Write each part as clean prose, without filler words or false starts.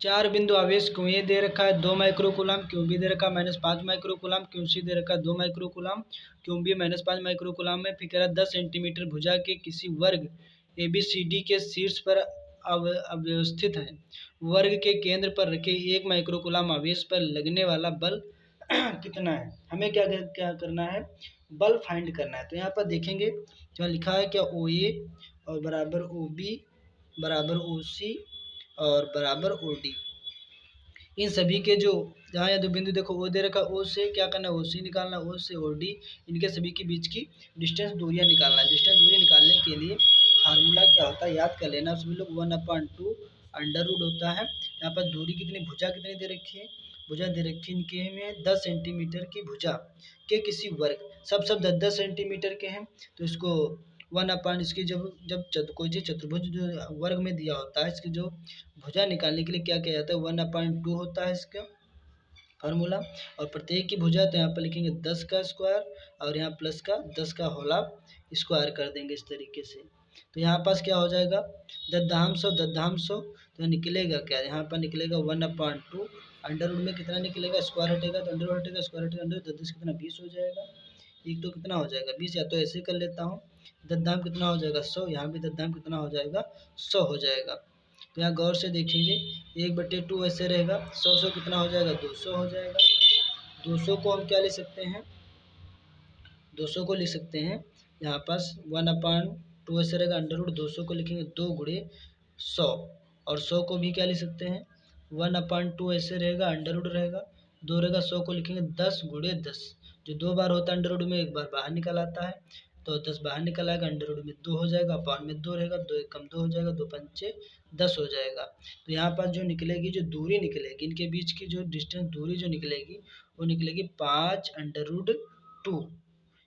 चार बिंदु आवेश क्यू ए दे रखा है 2 माइक्रोकूलम, क्यू बी दे रखा है -5 माइक्रोकूलम, क्यू सी दे रखा है 2 माइक्रोकूलम, क्यू बी -5 माइक्रोकूलम में। फिर कह रहा है 10 सेंटीमीटर भुजा के किसी वर्ग ए बी सी डी के शीर्ष पर अवस्थित है। वर्ग के केंद्र पर रखे 1 माइक्रोकूलम आवेश पर लगने वाला बल कितना है। हमें क्या क्या करना है, बल फाइंड करना है। तो यहाँ पर देखेंगे जो लिखा है क्या, ओ ए और बराबर ओ बी बराबर ओ सी और बराबर ओ डी। इन सभी के जो जहाँ या दो बिंदु देखो ओ दे रखा, ओ से क्या करना है, ओ सी निकालना, ओ से ओ डी, इनके सभी के बीच की डिस्टेंस दूरियाँ निकालना है। डिस्टेंस दूरी निकालने के लिए फार्मूला क्या होता है याद कर लेना सभी लोग, 1/2 अंडर रूट होता है। यहाँ पर दूरी कितनी, भुजा कितनी दे रखी है, भुजा दे रखी इनके में 10 सेंटीमीटर की भुजा के किसी वर्ग, सब 10-10 सेंटीमीटर के हैं। तो इसको 1/, इसकी जब कोई चीज चतुर्भुज जो वर्ग में दिया होता है, इसकी जो भुजा निकालने के लिए क्या किया जाता है, 1/2 होता है इसका फार्मूला। और प्रत्येक की भुजा तो यहाँ पर लिखेंगे 10 का स्क्वायर और यहाँ प्लस का 10 का होला स्क्वायर कर देंगे इस तरीके से। तो यहाँ पास क्या हो जाएगा, दद्धांश तो निकलेगा क्या, यहाँ पर निकलेगा 1/2 अंडर रूट में कितना निकलेगा, स्क्वायर हटेगा तो अंडर रूट हटेगा, स्क्वायर हटेगा अंडर, 10 कितना 20 हो जाएगा। एक तो कितना हो जाएगा 20, या तो ऐसे कर लेता हूँ, दद्दाम कितना हो जाएगा 100, यहाँ भी दद्दाम कितना हो जाएगा 100 हो जाएगा। तो यहाँ गौर से देखेंगे 1/2 ऐसे रहेगा, 100 कितना हो जाएगा 200 हो जाएगा। 200 को हम क्या ले सकते हैं, 200 को लिख सकते हैं यहाँ पास 1/2 ऐसे रहेगा, अंडर रूट 200 को लिखेंगे 2 गुणे 100, और 100 को भी क्या लिख सकते हैं 1/2 ऐसे रहेगा, अंडर रूट रहेगा 2 रहेगा, 100 को लिखेंगे 10 गुणे 10, जो 2 बार होता है अंडर रूट में, एक बार बाहर निकल आता है, तो 10 बाहर निकल आएगा, अंडर रूट में 2 हो जाएगा, अपान में 2 रहेगा, 2 एक कम 2 हो जाएगा, 2 पंचे 10 हो जाएगा। तो यहाँ पर जो निकलेगी, जो दूरी निकलेगी इनके बीच की जो डिस्टेंस दूरी जो निकलेगी वो निकलेगी 5/2।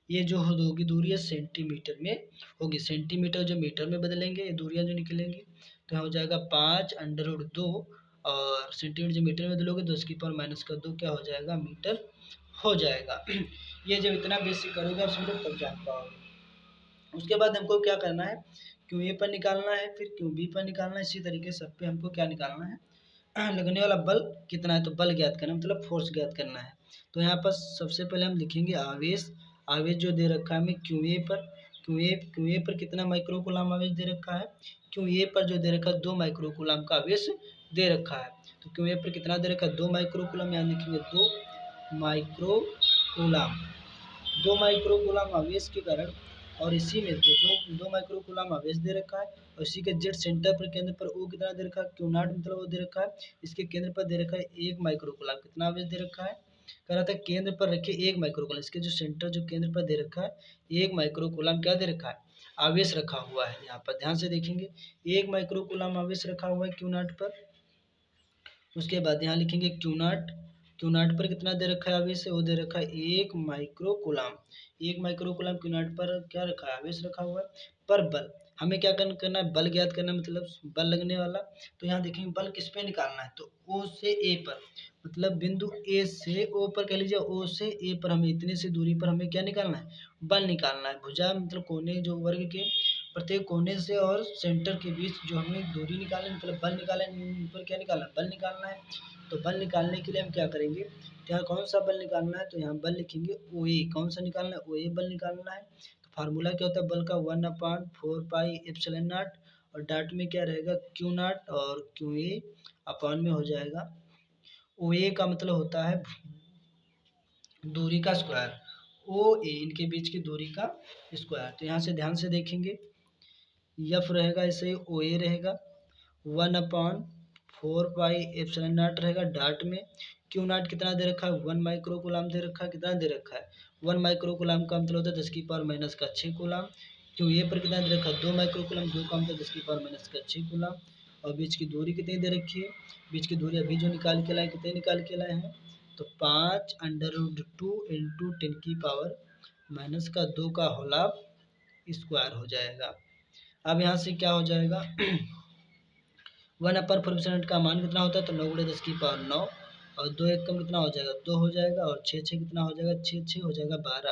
ये जो होगी दूरी है सेंटीमीटर में होगी, सेंटीमीटर जो मीटर में बदलेंगे ये दूरियां जो निकलेंगी, तो यहाँ हो जाएगा 5/2 और सेंटीमीटर जो मीटर में बदलोगे 10⁻² क्या हो जाएगा, मीटर हो जाएगा। ये जब इतना बेसिक करोगे आप समझो तब जान पाओगे। उसके बाद हमको क्या करना है, क्यू ए पर निकालना है, फिर क्यू बी पर निकालना है, इसी तरीके से सब पे हमको क्या निकालना है, लगने वाला बल कितना है, तो बल ज्ञात करना मतलब फोर्स ज्ञात करना है। तो यहाँ पर सबसे पहले हम लिखेंगे आवेश, आवेश जो दे रखा है हमें क्यू ए पर कितना माइक्रोकूलम आवेश दे रखा है, क्यू ए पर जो दे रखा है 2 माइक्रोकूलम का आवेश दे रखा है। तो क्यू ए पर कितना दे रखा है 2 माइक्रोकूलम, यहाँ लिखेंगे 2 माइक्रोकूलम, 2 माइक्रोकूलम आवेश के कारण, और इसी में दो माइक्रोकूलम आवेश दे रखा है, और इसी के जेड सेंटर पर केंद्र पर ओ कितना दे रखा है, क्यू नॉट मतलब वो दे रखा है, इसके केंद्र पर दे रखा है 1 माइक्रोकूलम, कितना आवेश दे रखा है, कह रहा था केंद्र पर रखे 1 माइक्रोकूलम, इसके जो सेंटर जो केंद्र पर दे रखा है 1 माइक्रोकूलम क्या दे रखा है, आवेश रखा हुआ है। यहाँ पर ध्यान से देखेंगे 1 माइक्रोकूलम आवेश रखा हुआ है क्यू नॉट पर। उसके बाद यहाँ लिखेंगे क्यू नॉट पर कितना दे रखा है आवेश, वो दे रखा है 1 माइक्रोकूलम, 1 माइक्रोकूलम क्यू नॉट पर क्या रखा है, आवेश रखा हुआ है। पर बल हमें क्या करना है, बल ज्ञात करना मतलब बल लगने वाला। तो यहाँ देखेंगे बल किस पे निकालना है, तो ओ से ए पर, मतलब बिंदु ए से ओ पर कह लीजिए, ओ से ए पर हमें इतने से दूरी पर हमें क्या निकालना है, बल निकालना है। भुजा मतलब कोने जो वर्ग के प्रत्येक कोने से और सेंटर के बीच जो हमें दूरी निकालनी मतलब बल निकालना, इन पर क्या निकालना है, बल निकालना है। तो बल निकालने के लिए हम क्या करेंगे, तो यहाँ कौन सा बल निकालना है, तो यहाँ बल लिखेंगे ओ ए, कौन सा निकालना है, ओ ए बल निकालना है। तो फार्मूला क्या होता है बल का, 1/4πε0, और डाट में क्या रहेगा क्यू नॉट और क्यू ए अपान में हो जाएगा ओ ए का मतलब होता है दूरी का स्क्वायर, ओ ए इनके बीच की दूरी का स्क्वायर। तो यहाँ से ध्यान से देखेंगे यफ रहेगा, ऐसे ओ ए रहेगा 1/4πε0 रहेगा, डाट में क्यू नॉट कितना दे रखा है 1 माइक्रोकूलम दे रखा है, कितना दे रखा है 1 माइक्रोकूलम का मतलब होता है 10⁻⁻6 कूलम। क्यू ए पर कितना दे रखा है 2 माइक्रोकूलम, 2 का मतलब 10⁻⁻6 कूलम। और बीच की दूरी कितनी दे रखी है, बीच की दूरी अभी जो निकाल के लाए, कितने निकाल के लाए हैं, तो 5/2 इंटू 10⁻⁻2 का होला स्क्वायर हो जाएगा। अब यहाँ से क्या हो जाएगा 1/4 का मान कितना होता है, तो 9 × 10⁹ और 2 एक कम कितना हो जाएगा 2 हो जाएगा, और 6 6 कितना हो जाएगा 6 6 हो जाएगा 12,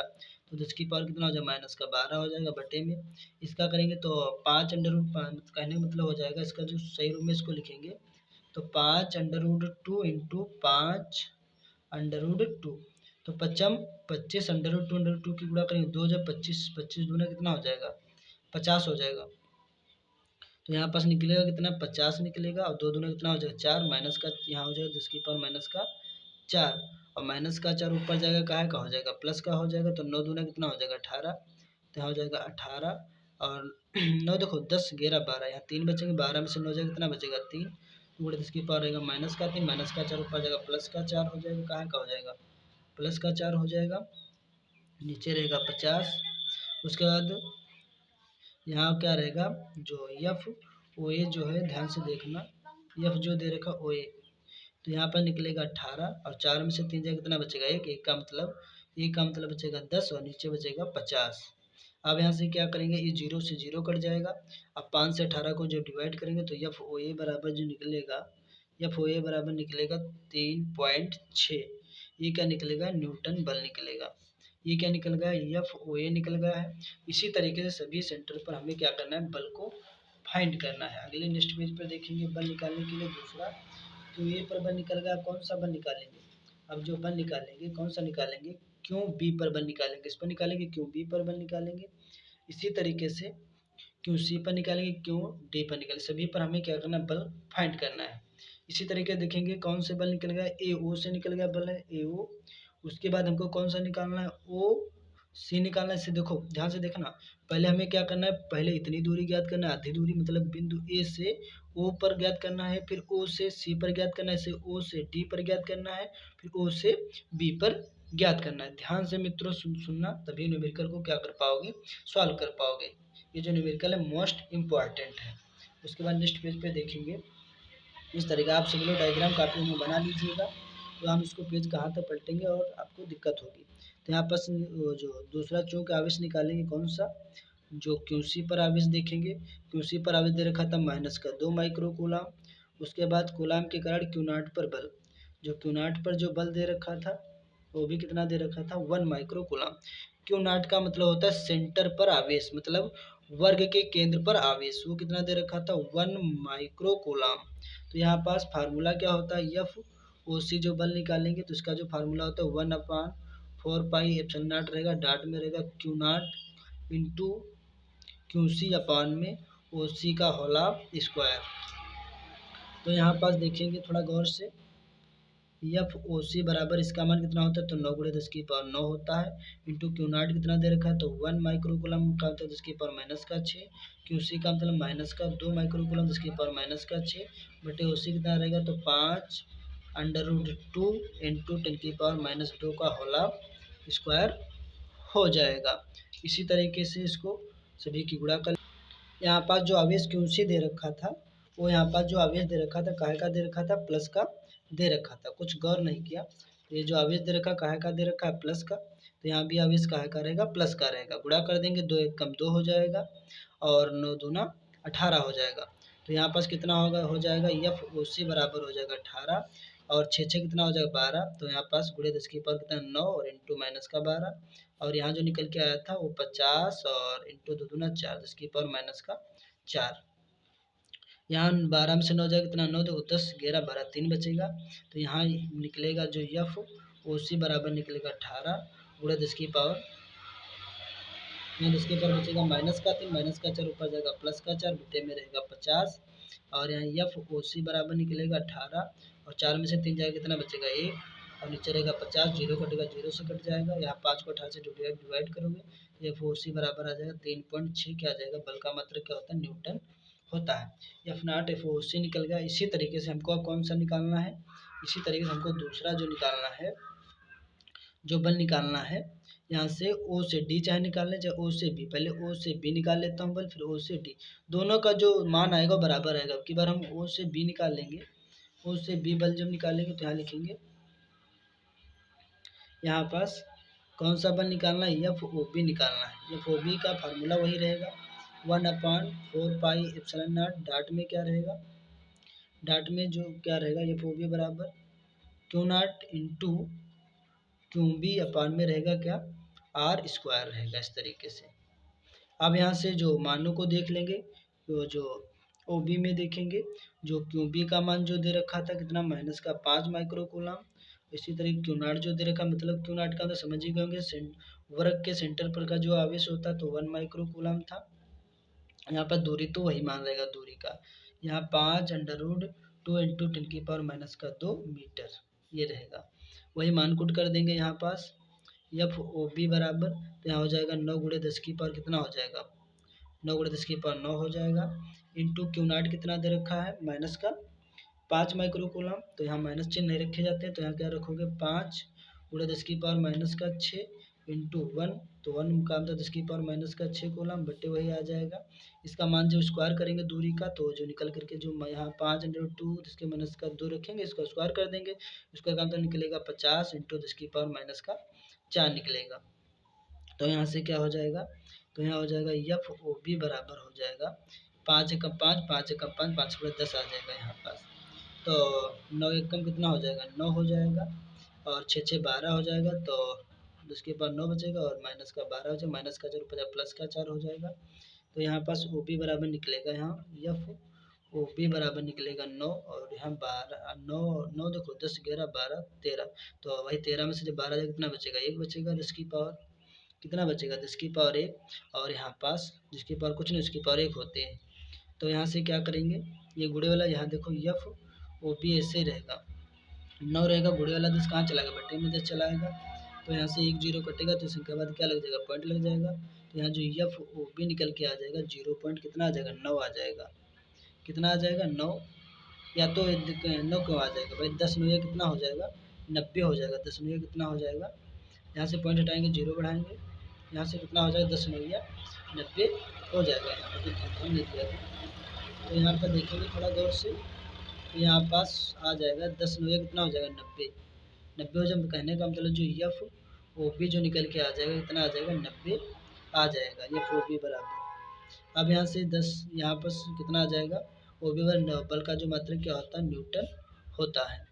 तो 10 की पावर कितना हो जाएगा -12 हो जाएगा बटे में। इसका करेंगे तो 5/5 कहने का मतलब हो जाएगा, इसका जो सही रूप में इसको लिखेंगे तो 5√2 इंटू 5√2, तो 25 25√2 की गुणा करेंगे, 2 जब 25, 25 दूना कितना हो जाएगा, 50 हो जाएगा। तो यहाँ पास निकलेगा कितना, 50 निकलेगा, और 2 दूना कितना हो जाएगा, 4, माइनस का यहाँ हो जाएगा 10 की पावर माइनस का 4, और माइनस का 4 ऊपर जाएगा, कहाँ का हो जाएगा, प्लस का हो जाएगा। तो 9 दूना कितना हो जाएगा, 18, तो यहाँ हो जाएगा 18, और 9 देखो 10 11 12, यहाँ 3 बचेंगे, 12 में से 9 जाएगा कितना बचेगा, 3, तो 10 की पावर रहेगा माइनस का 3, माइनस का 4 ऊपर जाएगा, प्लस का 4 हो जाएगा, कहाँ का हो जाएगा, प्लस का 4 हो जाएगा, नीचे रहेगा 50। उसके बाद यहाँ क्या रहेगा, जो एफ ओ ए जो है, ध्यान से देखना, एफ जो दे रखा ओ ए, तो यहाँ पर निकलेगा 18, और 4 में से 3 जाएगा कितना बचेगा, एक का मतलब बचेगा 10, और नीचे बचेगा 50। अब यहाँ से क्या करेंगे, ये 0 से 0 कट जाएगा। अब 5 से 18 को जब डिवाइड करेंगे तो एफ ओ ए बराबर जो निकलेगा, एफ ओ ए बराबर निकलेगा 3.6, ये क्या निकलेगा, न्यूटन बल निकलेगा। ये क्या निकल गया, एफ ओ ए निकल गया है। इसी तरीके से सभी सेंटर पर हमें क्या करना है, बल को फाइंड करना है। अगले नेक्स्ट पेज पर देखेंगे बल निकालने के लिए दूसरा, तो ए पर बल निकल गया, कौन सा बल निकालेंगे, अब जो बल निकालेंगे कौन सा निकालेंगे, क्यों बी पर बल निकालेंगे, इस पर निकालेंगे, क्यों बी पर बल निकालेंगे। इसी तरीके से क्यों सी पर निकालेंगे, क्यों डी पर निकालेंगे, सभी पर हमें क्या करना है, बल फाइंड करना है। इसी तरीके देखेंगे कौन से बल निकल गया, ए ओ से निकल गया बल है, ए ओ। उसके बाद हमको कौन सा निकालना है, ओ सी निकालना है। इसे देखो ध्यान से देखना, पहले हमें क्या करना है, पहले इतनी दूरी ज्ञात करना है, आधी दूरी मतलब बिंदु ए से ओ पर ज्ञात करना है, फिर ओ से सी पर ज्ञात करना है, इसे ओ से डी पर ज्ञात करना है, फिर ओ से बी पर ज्ञात करना है। ध्यान से मित्रों सुनना, तभी न्यूमेरिकल को क्या कर पाओगे, सॉल्व कर पाओगे। ये जो न्यूमेरिकल है मोस्ट इम्पॉर्टेंट है। उसके बाद नेक्स्ट पेज पे देखेंगे, इस तरीके आप सभी लोग डायग्राम कापी में बना लीजिएगा, तो हम इसको पेज कहाँ तक पलटेंगे और आपको दिक्कत होगी। तो यहाँ पर जो दूसरा चौक आवेश निकालेंगे कौन सा, जो क्यूसी पर आवेश देखेंगे, क्यूसी पर आवेश दे रखा था माइनस का 2 माइक्रो कूलाम। उसके बाद कूलाम के कारण क्यू नॉट पर बल, जो क्यू नॉट पर जो बल दे रखा था वो भी कितना दे रखा था, 1 माइक्रो कूलाम। क्यू नॉट का मतलब होता है सेंटर पर आवेश, मतलब वर्ग के केंद्र पर आवेश, वो कितना दे रखा था, 1 माइक्रो कूलाम। तो यहाँ पास फार्मूला क्या होता है, एफ ओ सी जो बल निकालेंगे तो इसका जो फार्मूला होता है 1/4 पाई एप्सिलॉन नॉट रहेगा, डॉट में रहेगा Q naught into Q C upon में ओ सी का होल स्क्वायर। तो यहाँ पास देखेंगे थोड़ा गौर से, एफ ओ सी बराबर इसका मान कितना होता है, तो 9 × 10 की पावर 9 होता है, इंटू क्यू नॉट कितना दे रखा है, तो 1 माइक्रो कूलम का मतलब 10 की पावर माइनस का 6, क्यू सी का मतलब माइनस का 2 माइक्रो कूलम 10 की पावर माइनस का 6, बटे ओ सी कितना रहेगा, तो 5√2 इंटू 10 की पावर माइनस 2 का होल स्क्वायर हो जाएगा। इसी तरीके से इसको सभी की गुणा कर, यहाँ पास जो आवेश क्यूसी दे रखा था, वो यहाँ पास जो आवेश दे रखा था काहे का दे रखा था, प्लस का दे रखा था, कुछ गौर नहीं किया। तो ये जो आवेश दे रखा काहे का दे रखा है, प्लस का, तो यहाँ भी आवेश काहे का रहेगा, प्लस का रहेगा। गुणा कर देंगे, 2 1 कम 2 हो जाएगा, और 9 दूना 18 हो जाएगा। तो यहाँ पास कितना होगा, हो जाएगा एफ ओ सी बराबर हो जाएगा 18, और 6 6 कितना हो जाएगा 12, तो यहाँ पास गुणे 10 की पावर कितना 9, और इंटू माइनस का 12, और यहाँ जो निकल के आया था वो 50, और इंटू 2 दूना 4, 10 की पावर माइनस का 4। यहाँ 12 में से 9 जाएगा कितना, 9 देखो 10 11 12, 3 बचेगा। तो यहाँ निकलेगा जो एफ ओ सी बराबर निकलेगा 18 गुणा 10 की पावर, यहाँ 10 की पावर बचेगा माइनस का 3, माइनस का 4 ऊपर जाएगा प्लस का 4, बटे में रहेगा 50, और यहाँ एफ ओ सी बराबर निकलेगा 18, और 4 में से 3 जाएगा कितना बचेगा 1, और नीचे रहेगा 50, जीरो कटेगा, जीरो से कट जाएगा, यहाँ 5 को 18 से डिवाइड करोगे तो एफ ओ सी बराबर आ जाएगा 3.6, क्या आ जाएगा, बल का मात्रक क्या होता है, न्यूटन होता है। एफ नॉट एफ ओ सी निकल गया। इसी तरीके से हमको अब कौन सा निकालना है, इसी तरीके से हमको दूसरा जो निकालना है, जो बल निकालना है, यहाँ से ओ से डी चाहे निकाल लें चाहे ओ से बी, पहले ओ से बी निकाल लेता हूँ बल, फिर ओ से डी, दोनों का जो मान आएगा बराबर आएगा। अब की बार हम ओ से बी निकाल लेंगे, ओ से बी बल जब निकालेंगे तो यहाँ लिखेंगे, यहाँ पास कौन सा बल निकालना है, एफ ओ बी निकालना है। एफ ओ बी का फार्मूला वही रहेगा 1/4 पाई एप्सिलॉन नॉट, डॉट में क्या रहेगा, डॉट में जो क्या रहेगा, एफ ओ बी बराबर Q naught into Q B upon में रहेगा क्या, आर स्क्वायर रहेगा। इस तरीके से अब यहाँ से जो मानों को देख लेंगे, तो जो ओ बी में देखेंगे, जो क्यू बी का मान जो दे रखा था कितना, माइनस का 5 माइक्रो कूलम। इसी तरह क्यू नाट जो दे रखा, मतलब क्यू नाट का तो समझ ही गए होंगे, वर्ग के सेंटर पर का जो आवेश होता तो 1 माइक्रो कूलम था। यहाँ पर दूरी तो वही मान रहेगा दूरी का, यहाँ 5√2 × 10⁻²मीटर ये रहेगा, वही मान कुट कर देंगे यहाँ पास। एफ ओ बी बराबर, तो यहाँ हो जाएगा 9 × 10⁻, कितना हो जाएगा 9 × 10⁻9 हो जाएगा, इंटू क्यू नाट कितना दे रखा है माइनस का 5 माइक्रो कूलम, तो यहाँ माइनस चिन्ह नहीं रखे जाते हैं, तो यहाँ क्या रखोगे 5 × 10⁻⁻6 इंटू 1, तो 1 का मतलब 10⁻⁻6 कूलम बटे वही आ जाएगा। इसका मान जब स्क्वायर करेंगे दूरी का, तो जो निकल करके जो यहाँ 5 × 2 रखेंगे, इसका स्क्वायर कर देंगे, उसका काम तो निकलेगा 50 इंटू 10⁻⁴ निकलेगा। तो यहाँ से क्या हो जाएगा, तो यहाँ हो जाएगा एफ ओ बी बराबर हो जाएगा 5 × 5 5 × 5 5 × 10 आ जाएगा यहाँ पास। तो 9 एकम कितना हो जाएगा 9 हो जाएगा, और 6 6 12 हो जाएगा, तो 10⁻9 बचेगा, और माइनस का 12 हो जाएगा, माइनस का 4 प्लस का 4 हो जाएगा। तो यहाँ पास ओ बी बराबर निकलेगा, यहाँ एफ ओ बी बराबर निकलेगा 9, और यहाँ 12 9 9 देखो 10 11 12 13, तो वही 13 में से जब 12 जाएगा कितना बचेगा 1 बचेगा, 10 की पावर कितना बचेगा 10 की पावर 1, और यहाँ पास 10 की पावर कुछ नहीं, उसकी पावर 1 होते हैं। तो यहाँ से क्या करेंगे, ये गुड़े वाला यहाँ देखो एफ ओ बी ऐसे रहेगा, 9 रहेगा, गुड़े वाला 10 कहाँ चला गया बटे में 10 चलाएगा, तो यहाँ से 1 0 कटेगा, तो इसके बाद क्या लग जाएगा पॉइंट लग जाएगा, तो यहाँ जो एफ ओ बी निकल के आ जाएगा 0 पॉइंट कितना आ जाएगा 9 आ जाएगा, कितना आ जाएगा 9, या तो 9 क्यों आ जाएगा भाई, 10 9 कितना हो जाएगा 90 हो जाएगा, 10 9 कितना हो जाएगा, यहाँ से पॉइंट हटाएंगे 0 बढ़ाएंगे, यहाँ से कितना हो जाएगा 10 9 90 हो जाएगा, यहाँ पर ध्यान नहीं दिया था। तो यहाँ पर देखेंगे थोड़ा गौर से, तो यहाँ पास आ जाएगा 10 9 कितना हो जाएगा 90 90 हो जाए, कहने का मतलब जो एफ ओ बी जो निकल के आ जाएगा कितना आ जाएगा 90 आ जाएगा, एफ ओ बी बराबर। अब यहाँ से 10 यहाँ पर कितना आ जाएगा ओ बी बराबर, बल का जो मात्रक क्या होता है न्यूटन होता है।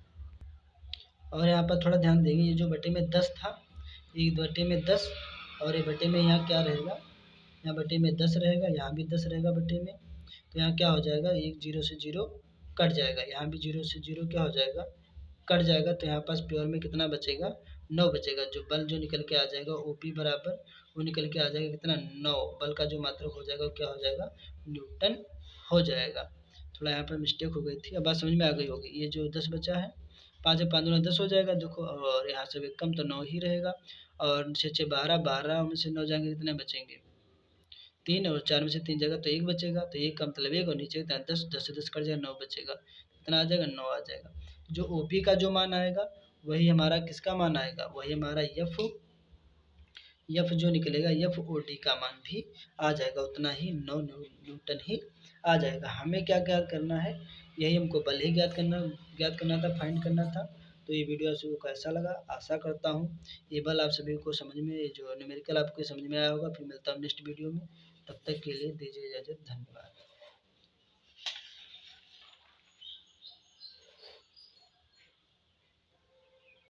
और यहाँ पर थोड़ा ध्यान देंगे, ये जो बटे में 10 था, ये बटे में 10, और ये बटे में यहाँ क्या रहेगा, यहाँ बटे में 10 रहेगा, यहाँ भी 10 रहेगा बटे में, तो यहाँ क्या हो जाएगा 1 0 से 0 कट जाएगा, यहाँ भी 0 से 0 क्या हो जाएगा कट जाएगा, तो यहाँ पास प्योर में कितना बचेगा 9 बचेगा, जो बल जो निकल के आ जाएगा ओ पी बराबर वो निकल के आ जाएगा कितना 9, बल का जो मात्रक हो जाएगा वो क्या हो जाएगा न्यूटन हो जाएगा। थोड़ा यहाँ पर मिस्टेक हो गई थी, अब बात समझ में आ गई होगी। ये जो 10 बचा है, 5 5 दूना 10 हो जाएगा देखो, और यहाँ से भी कम तो 9 ही रहेगा, और 6 6 12 12 में से 9 जाएंगे कितने बचेंगे 3, और 4 में से 3 जाएगा तो 1 बचेगा, तो 1 का मतलब 1, और नीचे 10 10 से 10 कट जाएगा 9 बचेगा, कितना आ जाएगा 9 आ जाएगा। जो ओ पी का जो मान आएगा वही हमारा किसका मान आएगा, वही हमारा एफ जो निकलेगा एफ ओ डी का मान भी आ जाएगा, उतना ही 9 न्यूटन ही आ जाएगा। हमें क्या ज्ञात करना है, यही हमको बल ही ज्ञात करना था, फाइंड करना था। तो ये वीडियो आप सभी को कैसा लगा, आशा करता हूँ ये बल आप सभी को समझ में, जो न्यूमेरिकल आपको समझ में आया होगा। फिर मिलता हूँ नेक्स्ट वीडियो में, तब तक के लिए दीजिए इजाज़त, धन्यवाद।